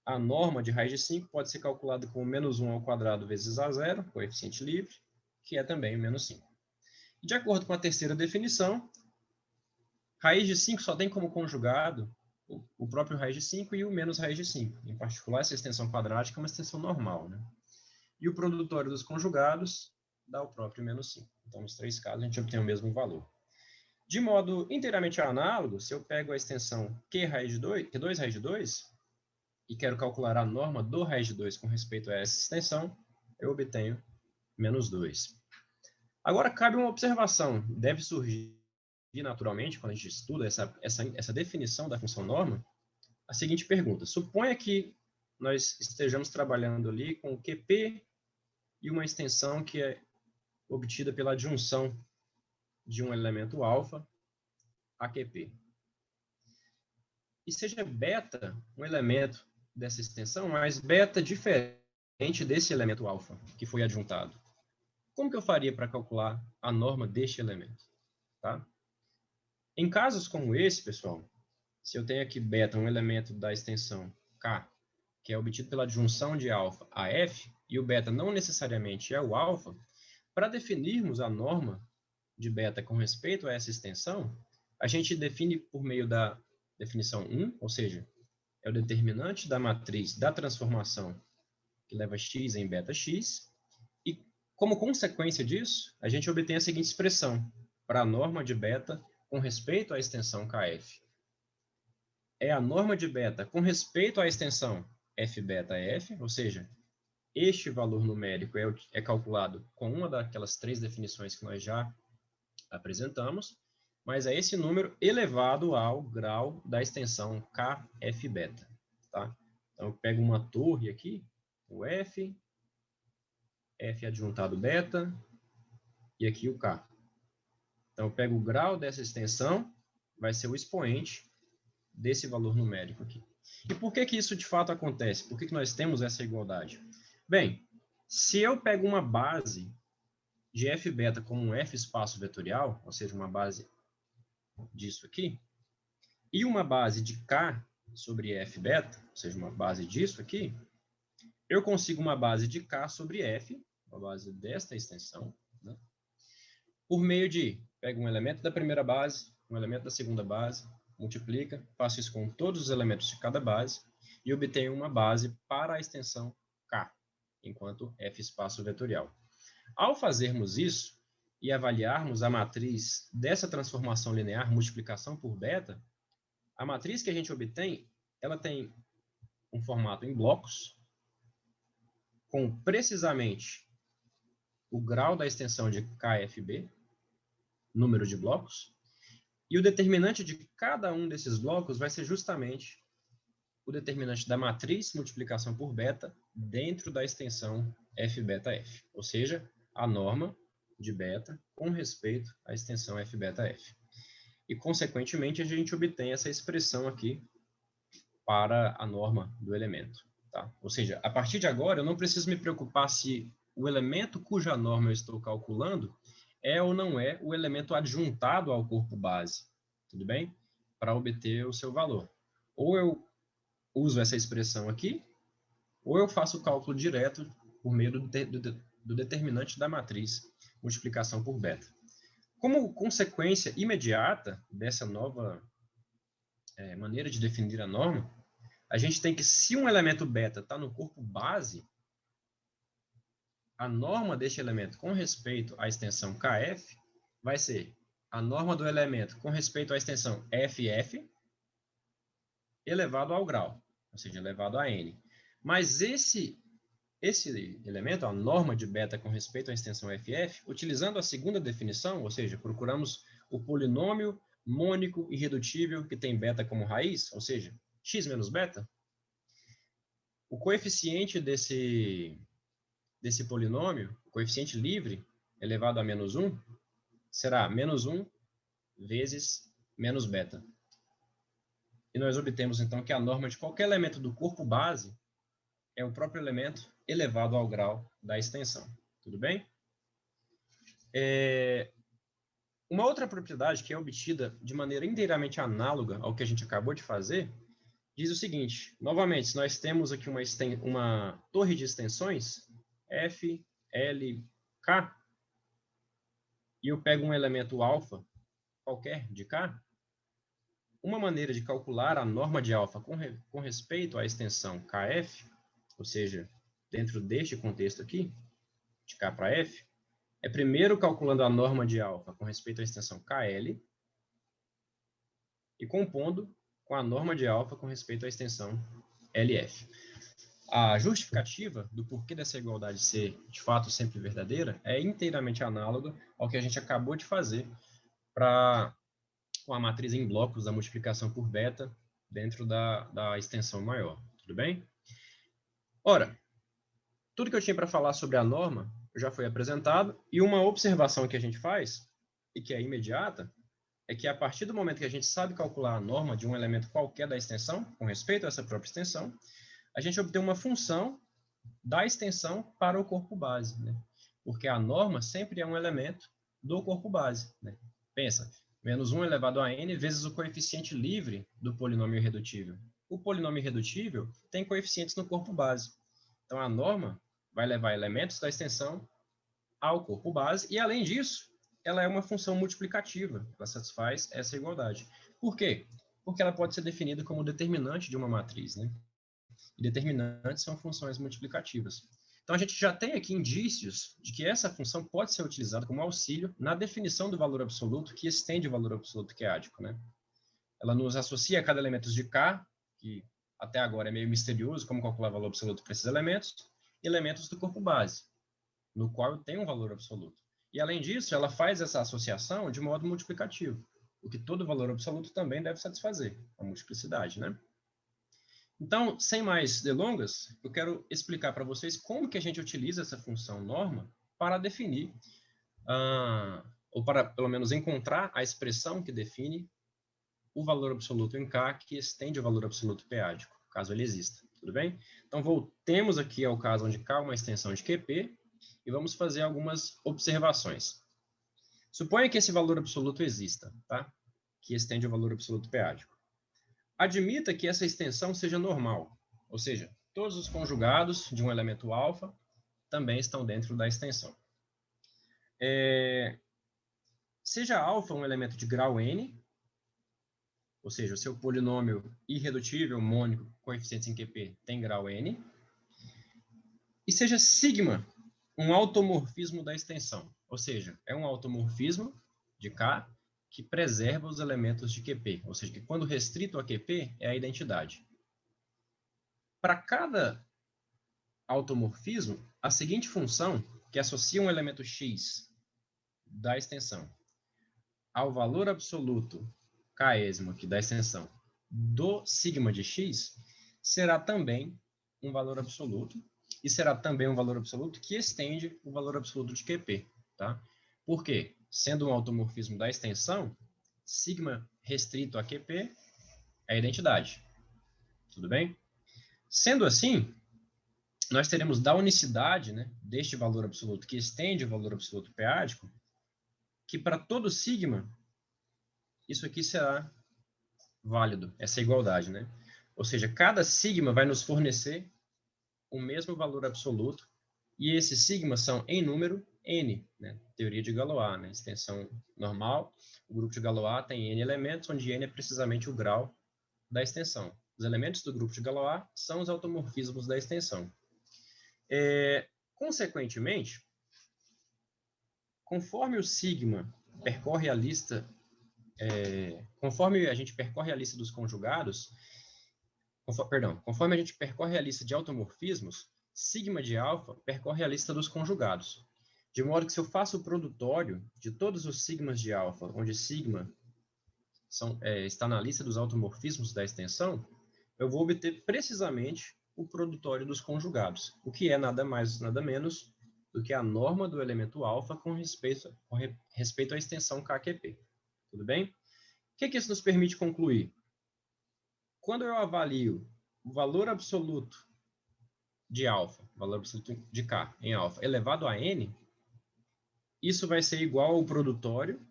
a norma de raiz de 5 pode ser calculada como menos 1 ao quadrado vezes A0, coeficiente livre, que é também menos 5. De acordo com a terceira definição, raiz de 5 só tem como conjugado o próprio raiz de 5 e o menos raiz de 5. Em particular, essa extensão quadrática é uma extensão normal, né? E o produtório dos conjugados dá o próprio menos 5. Então, nos três casos, a gente obtém o mesmo valor. De modo inteiramente análogo, se eu pego a extensão Q2 raiz de 2, e quero calcular a norma do raiz de 2 com respeito a essa extensão, eu obtenho menos 2. Agora, cabe uma observação. Deve surgir naturalmente, quando a gente estuda essa definição da função norma, a seguinte pergunta. Suponha que nós estejamos trabalhando ali com o QP e uma extensão que é obtida pela adjunção de um elemento alfa a QP. E seja beta um elemento dessa extensão, mas beta diferente desse elemento alfa que foi adjuntado. Como que eu faria para calcular a norma deste elemento? Tá? Em casos como esse, pessoal, se eu tenho aqui beta, um elemento da extensão K, que é obtido pela adjunção de alfa a F, e o beta não necessariamente é o alfa, para definirmos a norma de beta com respeito a essa extensão, a gente define por meio da definição 1, ou seja, é o determinante da matriz da transformação que leva x em beta x, e como consequência disso, a gente obtém a seguinte expressão para a norma de beta com respeito à extensão kf. É a norma de beta com respeito à extensão f beta f, ou seja, este valor numérico é calculado com uma daquelas três definições que nós já apresentamos, mas é esse número elevado ao grau da extensão kf beta. Tá? Então, eu pego uma torre aqui, o f adjuntado beta, e aqui o k. Então, eu pego o grau dessa extensão, vai ser o expoente desse valor numérico aqui. E por que isso de fato acontece? Por que nós temos essa igualdade? Bem, se eu pego uma base de f beta como um f espaço vetorial, ou seja, uma base disso aqui, e uma base de k sobre f beta, ou seja, uma base disso aqui, eu consigo uma base de k sobre f, uma base desta extensão, né? Por meio de, pego um elemento da primeira base, um elemento da segunda base, multiplica, faço isso com todos os elementos de cada base e obtenho uma base para a extensão K, enquanto f espaço vetorial. Ao fazermos isso e avaliarmos a matriz dessa transformação linear, multiplicação por beta, a matriz que a gente obtém, ela tem um formato em blocos, com precisamente o grau da extensão de KFB, número de blocos, e o determinante de cada um desses blocos vai ser justamente o determinante da matriz multiplicação por beta dentro da extensão f beta f, ou seja, a norma de beta com respeito à extensão f beta f. E, consequentemente, a gente obtém essa expressão aqui para a norma do elemento. Tá? Ou seja, a partir de agora, eu não preciso me preocupar se o elemento cuja norma eu estou calculando é ou não é o elemento adjuntado ao corpo base, tudo bem? Para obter o seu valor. Ou eu uso essa expressão aqui, ou eu faço o cálculo direto por meio do determinante da matriz, multiplicação por beta. Como consequência imediata dessa nova maneira de definir a norma, a gente tem que, se um elemento beta está no corpo base, a norma deste elemento com respeito à extensão KF vai ser a norma do elemento com respeito à extensão FF elevado ao grau, ou seja, elevado a n. Mas esse elemento, a norma de beta com respeito à extensão FF, utilizando a segunda definição, ou seja, procuramos o polinômio mônico irredutível que tem beta como raiz, ou seja, x menos beta, o coeficiente desse polinômio, o coeficiente livre, elevado a menos 1, será menos 1 vezes menos beta. E nós obtemos, então, que a norma de qualquer elemento do corpo base é o próprio elemento elevado ao grau da extensão. Tudo bem? Uma outra propriedade que é obtida de maneira inteiramente análoga ao que a gente acabou de fazer, diz o seguinte, novamente, se nós temos aqui uma torre de extensões, F, L, K, e eu pego um elemento alfa, qualquer, de K, uma maneira de calcular a norma de alfa com respeito à extensão KF, ou seja, dentro deste contexto aqui, de K para F, é primeiro calculando a norma de alfa com respeito à extensão KL e compondo com a norma de alfa com respeito à extensão LF. A justificativa do porquê dessa igualdade ser, de fato, sempre verdadeira é inteiramente análoga ao que a gente acabou de fazer com a matriz em blocos da multiplicação por beta dentro da extensão maior. Tudo bem? Ora, tudo que eu tinha para falar sobre a norma já foi apresentado, e uma observação que a gente faz, e que é imediata, é que a partir do momento que a gente sabe calcular a norma de um elemento qualquer da extensão, com respeito a essa própria extensão, a gente obtém uma função da extensão para o corpo base, né? Porque a norma sempre é um elemento do corpo base, né? Pensa, menos 1 elevado a n vezes o coeficiente livre do polinômio irredutível. O polinômio irredutível tem coeficientes no corpo base. Então, a norma vai levar elementos da extensão ao corpo base, e, além disso, ela é uma função multiplicativa, ela satisfaz essa igualdade. Por quê? Porque ela pode ser definida como determinante de uma matriz, né? E determinantes são funções multiplicativas. Então, a gente já tem aqui indícios de que essa função pode ser utilizada como auxílio na definição do valor absoluto que estende o valor absoluto queádico, né? Ela nos associa a cada elemento de K, que até agora é meio misterioso como calcular o valor absoluto para esses elementos do corpo base, no qual eu tenho um valor absoluto. E, além disso, ela faz essa associação de modo multiplicativo, o que todo valor absoluto também deve satisfazer, a multiplicidade, né? Então, sem mais delongas, eu quero explicar para vocês como que a gente utiliza essa função norma para definir, ou para, pelo menos, encontrar a expressão que define o valor absoluto em K que estende o valor absoluto p-ádico, caso ele exista. Tudo bem? Então, voltemos aqui ao caso onde K é uma extensão de QP e vamos fazer algumas observações. Suponha que esse valor absoluto exista, tá? Que estende o valor absoluto p-ádico. Admita que essa extensão seja normal, ou seja, todos os conjugados de um elemento alfa também estão dentro da extensão. Seja alfa um elemento de grau n, ou seja, o seu polinômio irredutível, mônico, coeficientes em QP, tem grau n, e seja sigma um automorfismo da extensão, ou seja, é um automorfismo de K que preserva os elementos de QP, ou seja, que quando restrito a QP é a identidade. Para cada automorfismo, a seguinte função, que associa um elemento x da extensão ao valor absoluto késimo aqui da extensão do sigma de x, será também um valor absoluto, e será também um valor absoluto que estende o valor absoluto de QP. Tá? Por quê? Sendo um automorfismo da extensão, sigma restrito a QP é a identidade. Tudo bem? Sendo assim, nós teremos da unicidade, né, deste valor absoluto que estende o valor absoluto p-ádico, que para todo sigma, isso aqui será válido, essa igualdade, né? Ou seja, cada sigma vai nos fornecer o mesmo valor absoluto, e esses sigmas são, em número, n, né? Teoria de Galois, né? Extensão normal, o grupo de Galois tem n elementos, onde n é precisamente o grau da extensão. Os elementos do grupo de Galois são os automorfismos da extensão. Consequentemente, conforme o sigma percorre a lista, conforme a gente percorre a lista dos conjugados, conforme a gente percorre a lista de automorfismos, sigma de alfa percorre a lista dos conjugados. De modo que se eu faço o produtório de todos os sigmas de alfa, onde sigma está na lista dos automorfismos da extensão, eu vou obter precisamente o produtório dos conjugados, o que é nada mais, nada menos do que a norma do elemento alfa com respeito à extensão KQP. Tudo bem? O que isso nos permite concluir? Quando eu avalio o valor absoluto de alfa, valor absoluto de K em alfa, elevado a n, isso vai ser igual ao produtório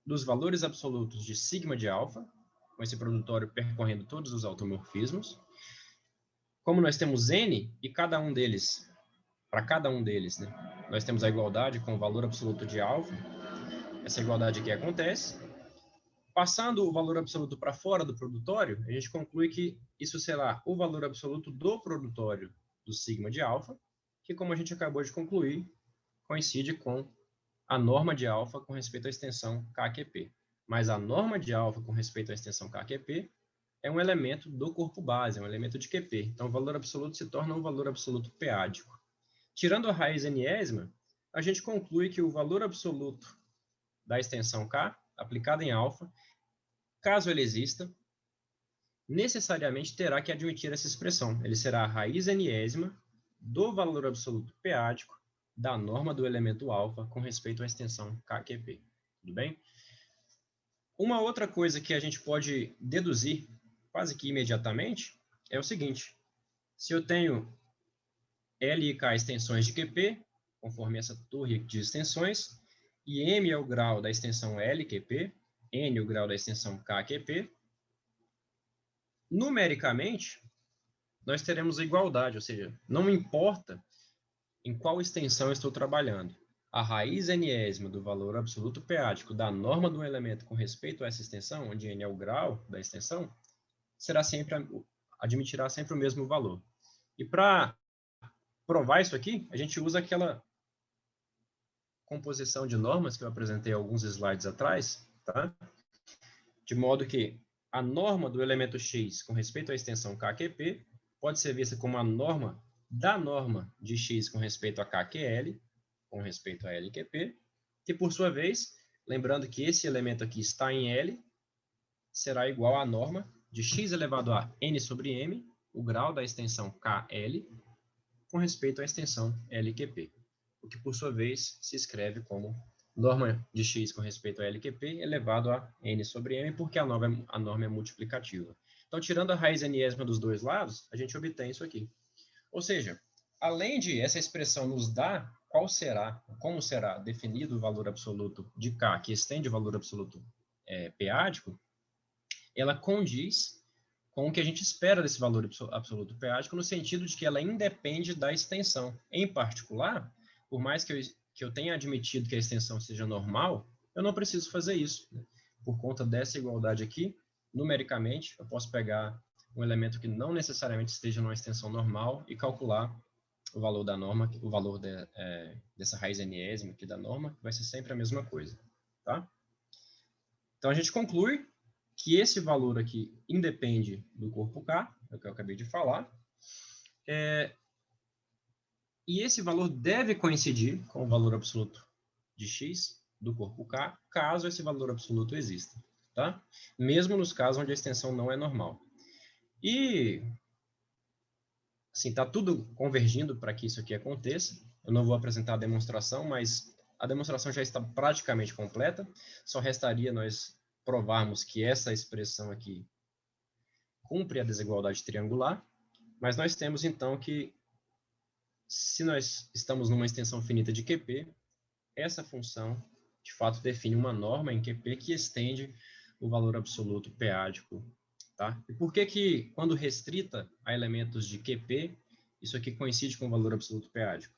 dos valores absolutos de sigma de alfa, com esse produtório percorrendo todos os automorfismos. Como nós temos n, e cada um deles, para cada um deles, né, nós temos a igualdade com o valor absoluto de alfa, essa igualdade aqui acontece. Passando o valor absoluto para fora do produtório, a gente conclui que isso será o valor absoluto do produtório do sigma de alfa, que, como a gente acabou de concluir, coincide com a norma de alfa com respeito à extensão KQP. Mas a norma de alfa com respeito à extensão KQP é um elemento do corpo base, é um elemento de QP. Então, o valor absoluto se torna um valor absoluto p-ádico. Tirando a raiz n-ésima, a gente conclui que o valor absoluto da extensão K, aplicada em alfa, caso ele exista, necessariamente terá que admitir essa expressão. Ele será a raiz n-ésima do valor absoluto p-ádico da norma do elemento alfa com respeito à extensão KQP. Tudo bem? Uma outra coisa que a gente pode deduzir quase que imediatamente é o seguinte: se eu tenho L e K extensões de QP, conforme essa torre de extensões, e M é o grau da extensão LQP, N é o grau da extensão KQP, numericamente, nós teremos a igualdade, ou seja, não importa em qual extensão eu estou trabalhando. A raiz n-ésima do valor absoluto p-ádico da norma do elemento com respeito a essa extensão, onde n é o grau da extensão, admitirá sempre o mesmo valor. E para provar isso aqui, a gente usa aquela composição de normas que eu apresentei alguns slides atrás, tá? De modo que a norma do elemento x com respeito à extensão KQP pode ser vista como a norma da norma de x com respeito a KQL, com respeito a LQP, que por sua vez, lembrando que esse elemento aqui está em L, será igual à norma de x elevado a n sobre m, o grau da extensão KL, com respeito à extensão LQP, o que por sua vez se escreve como norma de x com respeito a LQP elevado a n sobre m, porque a norma é multiplicativa. Então, tirando a raiz n-ésima dos dois lados, a gente obtém isso aqui. Ou seja, além de essa expressão nos dar como será definido o valor absoluto de K, que estende o valor absoluto p-ádico, ela condiz com o que a gente espera desse valor absoluto p-ádico, no sentido de que ela independe da extensão. Em particular, por mais que eu tenha admitido que a extensão seja normal, eu não preciso fazer isso, né? Por conta dessa igualdade aqui, numericamente, eu posso pegar um elemento que não necessariamente esteja numa extensão normal e calcular o valor da norma, o valor dessa raiz n-ésima aqui da norma, vai ser sempre a mesma coisa, tá? Então, a gente conclui que esse valor aqui independe do corpo K, é o que eu acabei de falar, e esse valor deve coincidir com o valor absoluto de x do corpo K, caso esse valor absoluto exista, tá? Mesmo nos casos onde a extensão não é normal. E assim, está tudo convergindo para que isso aqui aconteça. Eu não vou apresentar a demonstração, mas a demonstração já está praticamente completa. Só restaria nós provarmos que essa expressão aqui cumpre a desigualdade triangular, mas nós temos então que, se nós estamos numa extensão finita de QP, essa função de fato define uma norma em QP que estende o valor absoluto p-ádico. Tá? E por que, quando restrita a elementos de QP, isso aqui coincide com o valor absoluto p-ádico?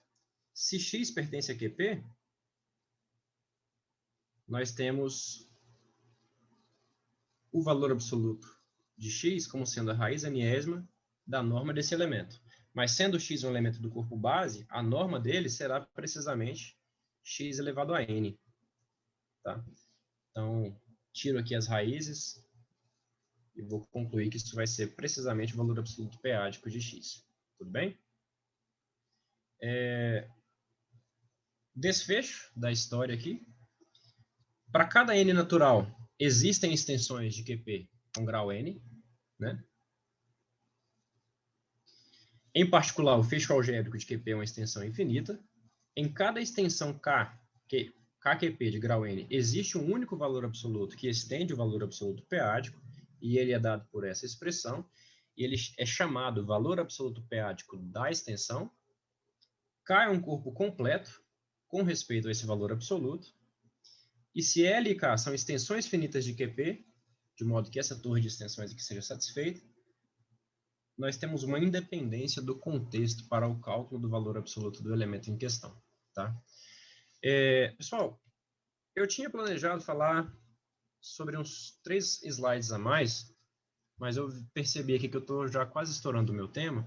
Se x pertence a QP, nós temos o valor absoluto de x como sendo a raiz n-ésima da norma desse elemento. Mas sendo x um elemento do corpo base, a norma dele será precisamente x elevado a n. Tá? Então, tiro aqui as raízes e vou concluir que isso vai ser precisamente o valor absoluto p-ádico de x. Tudo bem? Desfecho da história aqui. Para cada n natural, existem extensões de QP com grau n, né? Em particular, o fecho algébrico de QP é uma extensão infinita. em cada extensão KQP de grau N, existe um único valor absoluto que estende o valor absoluto p-ádico, e ele é dado por essa expressão, e ele é chamado valor absoluto p-ádico da extensão. K é um corpo completo com respeito a esse valor absoluto, e se L e K são extensões finitas de QP, de modo que essa torre de extensões aqui seja satisfeita, nós temos uma independência do contexto para o cálculo do valor absoluto do elemento em questão. Tá? Pessoal, eu tinha planejado falar sobre uns 3 slides a mais, mas eu percebi aqui que eu estou já quase estourando o meu tempo.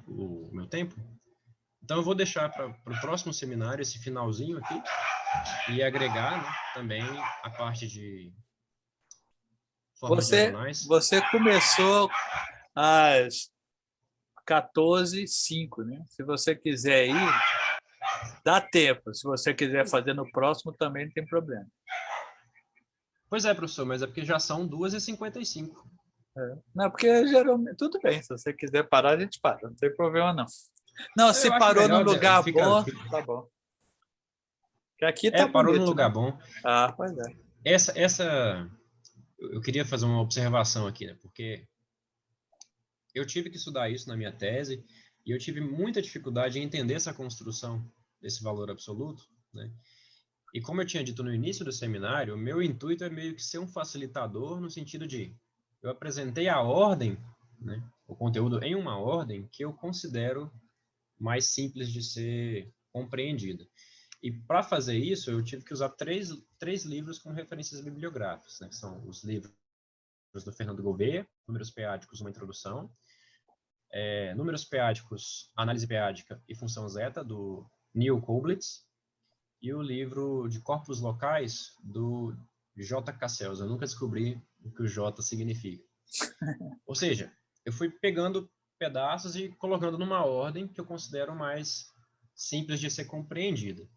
Então, eu vou deixar para o próximo seminário esse finalzinho aqui e agregar, né, também a parte de formas diagonais. Você começou às 14h05, né? Se você quiser ir, dá tempo. Se você quiser fazer no próximo, também não tem problema. Pois é, professor, mas é porque já são 2h55. Não, porque geralmente... Tudo bem, se você quiser parar, a gente para. Não tem problema, não. Não, se Eu acho parou num melhor, lugar bom, tá bom. Porque aqui tá parou num bonito, lugar né? bom. Ah, pois é. Eu queria fazer uma observação aqui, né? Porque eu tive que estudar isso na minha tese e eu tive muita dificuldade em entender essa construção desse valor absoluto, né? E como eu tinha dito no início do seminário, o meu intuito é meio que ser um facilitador no sentido de eu apresentei a ordem, né, o conteúdo em uma ordem que eu considero mais simples de ser compreendida. E para fazer isso, eu tive que usar três livros como referências bibliográficas, né, que são os livros do Fernando Gouveia, Números P-ádicos, uma introdução, Números P-ádicos, Análise P-ádica e Função Zeta, do Neil Koblitz, e o livro de corpos locais do J. Cassels. Eu nunca descobri o que o J significa. Ou seja, eu fui pegando pedaços e colocando numa ordem que eu considero mais simples de ser compreendida.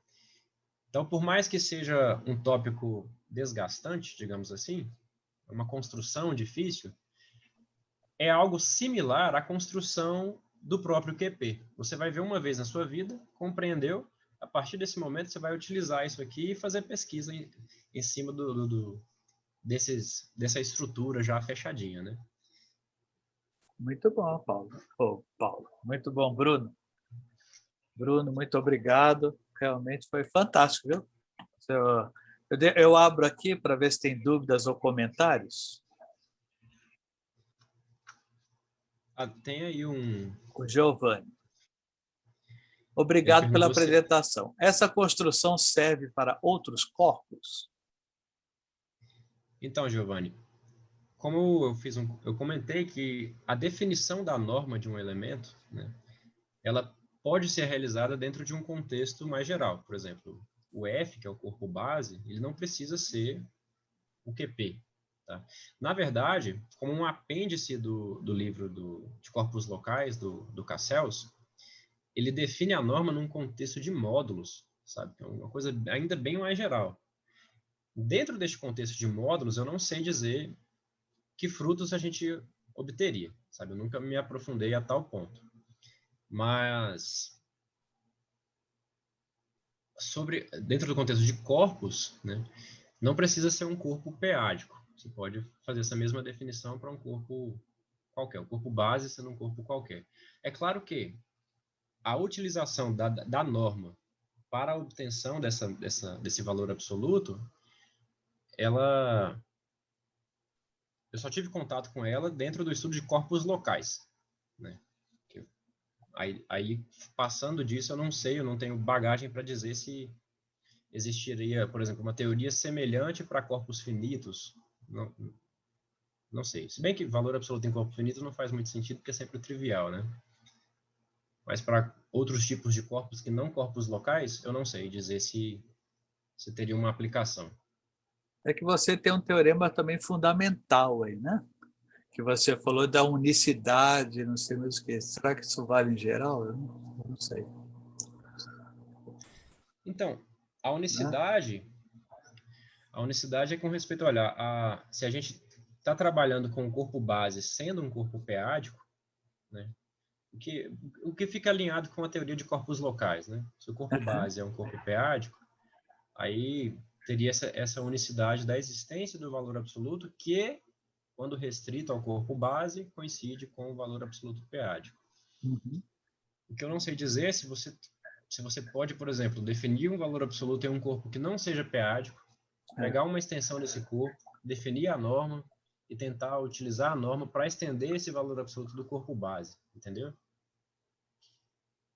Então, por mais que seja um tópico desgastante, digamos assim, uma construção difícil, é algo similar à construção do próprio QP. Você vai ver uma vez na sua vida, compreendeu, a partir desse momento você vai utilizar isso aqui e fazer pesquisa em cima dessa estrutura já fechadinha, né? Muito bom, Paulo. Paulo. Muito bom, Bruno. Bruno, muito obrigado. Realmente foi fantástico, viu? Eu abro aqui para ver se tem dúvidas ou comentários. Tem aí um... O Giovanni. Ele Obrigado pela perguntou se... apresentação. Essa construção serve para outros corpos? Então, Giovanni, como eu comentei que a definição da norma de um elemento, né, ela pode ser realizada dentro de um contexto mais geral. Por exemplo, o F, que é o corpo base, ele não precisa ser o QP. Tá? Na verdade, como um apêndice do livro de corpos locais, do Cassels, ele define a norma num contexto de módulos, sabe? É uma coisa ainda bem mais geral. Dentro deste contexto de módulos, eu não sei dizer que frutos a gente obteria, sabe? Eu nunca me aprofundei a tal ponto. Mas dentro do contexto de corpos, né, não precisa ser um corpo p-ádico. Você pode fazer essa mesma definição para um corpo qualquer, o corpo base sendo um corpo qualquer. É claro que a utilização da norma para a obtenção desse valor absoluto, eu só tive contato com ela dentro do estudo de corpos locais, né? Aí, passando disso, eu não tenho bagagem para dizer se existiria, por exemplo, uma teoria semelhante para corpos finitos. Não sei. Se bem que valor absoluto em corpo finito não faz muito sentido, porque é sempre trivial, né? Mas para outros tipos de corpos que não corpos locais, eu não sei dizer se teria uma aplicação. É que você tem um teorema também fundamental aí, né? Que você falou da unicidade, não sei mais o que. Será que isso vale em geral? Eu não sei. Então, Né? a unicidade é com respeito, olha, se a gente está trabalhando com o corpo base sendo um corpo p-ádico, né, o que fica alinhado com a teoria de corpos locais, né? Se o corpo base é um corpo p-ádico, aí teria essa unicidade da existência do valor absoluto que, quando restrito ao corpo base, coincide com o valor absoluto p-ádico. Uhum. O que eu não sei dizer é se você pode, por exemplo, definir um valor absoluto em um corpo que não seja p-ádico, pegar uma extensão desse corpo, definir a norma e tentar utilizar a norma para estender esse valor absoluto do corpo base, entendeu?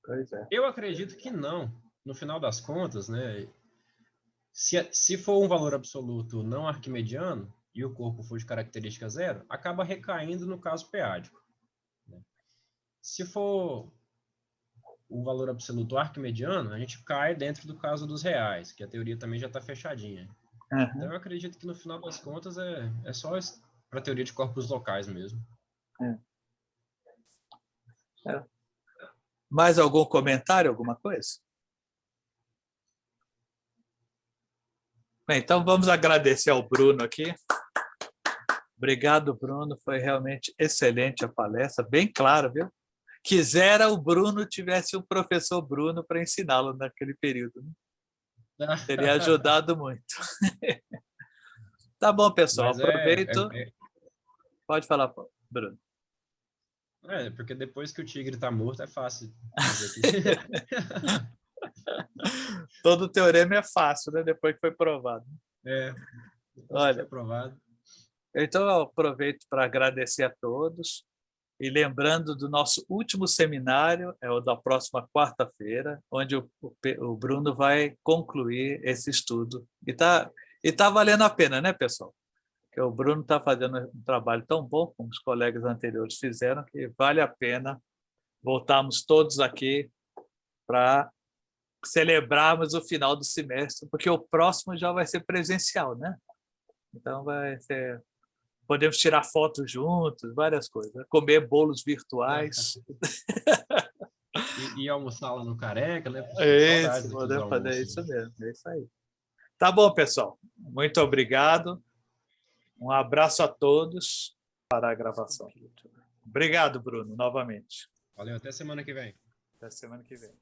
Pois é. Eu acredito que não. No final das contas, né, se for um valor absoluto não arquimediano e o corpo for de característica zero, acaba recaindo no caso p-ádico, né? Se for o valor absoluto arquimediano, a gente cai dentro do caso dos reais, que a teoria também já está fechadinha. Então, eu acredito que, no final das contas, é só para a teoria de corpos locais mesmo. Mais algum comentário, alguma coisa? Bem, então, vamos agradecer ao Bruno aqui. Obrigado, Bruno. Foi realmente excelente a palestra, bem claro, viu? Quisera o Bruno tivesse um professor Bruno para ensiná-lo naquele período, né? Teria ajudado muito. Tá bom, pessoal. Mas Aproveito. Pode falar, Bruno. Porque depois que o tigre está morto, é fácil dizer que... Todo teorema é fácil, né? Depois que foi provado. Depois que foi provado. Então, eu aproveito para agradecer a todos. E lembrando do nosso último seminário, é o da próxima quarta-feira, onde o Bruno vai concluir esse estudo. E tá valendo a pena, né, pessoal? Porque o Bruno está fazendo um trabalho tão bom, como os colegas anteriores fizeram, que vale a pena voltarmos todos aqui para celebrarmos o final do semestre, porque o próximo já vai ser presencial, né? Então, vai ser... Podemos tirar fotos juntos, várias coisas. Comer bolos virtuais. E almoçar lá no Careca, né? Isso, podemos fazer isso mesmo. É isso aí. Tá bom, pessoal. Muito obrigado. Um abraço a todos para a gravação. Obrigado, Bruno, novamente. Valeu, até semana que vem. Até semana que vem.